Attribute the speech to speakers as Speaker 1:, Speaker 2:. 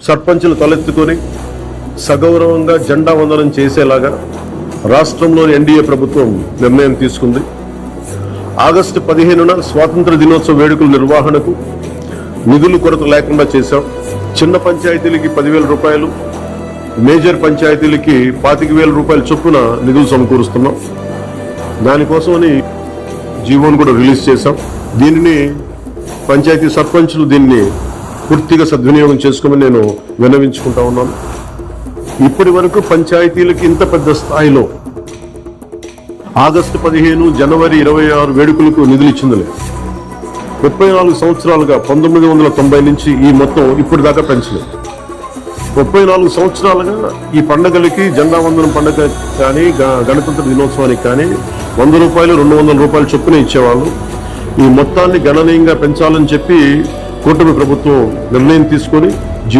Speaker 1: సర్పంచులు తలెత్తుకొని సగౌరవంగా జెండా వందనం చేసేలాగా రాష్ట్రంలోని ఎన్డీఏ ప్రభుత్వం నిర్ణయం తీసుకుంది. ఆగస్టు 15న స్వాతంత్ర దినోత్సవ వేడుకల నిర్వహణకు నిధులు కొరత లేకుండా చేశాం. చిన్న పంచాయతీలకి 10,000 రూపాయలు, మేజర్ పంచాయతీలకి 25,000 రూపాయల చొప్పున నిధులు సమకూరుస్తున్నాం. దానికోసమని జీవోను కూడా రిలీజ్ చేశాం. దీనిని పంచాయతీ సర్పంచులు దీన్ని పూర్తిగా సద్వినియోగం చేసుకోమని నేను విన్నవించుకుంటా ఉన్నాను. ఇప్పటి వరకు పంచాయతీలకి ఇంత పెద్ద స్థాయిలో ఆగస్టు 15, జనవరి 26 వేడుకలకు నిధులు ఇచ్చింది లేదు. 34 సంవత్సరాలుగా 1990 నుంచి ఈ మొత్తం ఇప్పటి దాకా పెంచలేదు. 34 సంవత్సరాలుగా ఈ పండుగలకి, జెండా వందనం పండుగ కానీ, గణతంత్ర దినోత్సవానికి కానీ 100 రూపాయలు, 200 రూపాయలు చొప్పున ఇచ్చేవాళ్ళు. ఈ మొత్తాన్ని గణనీయంగా పెంచాలని చెప్పి కూటమి ప్రభుత్వం నిర్ణయం తీసుకొని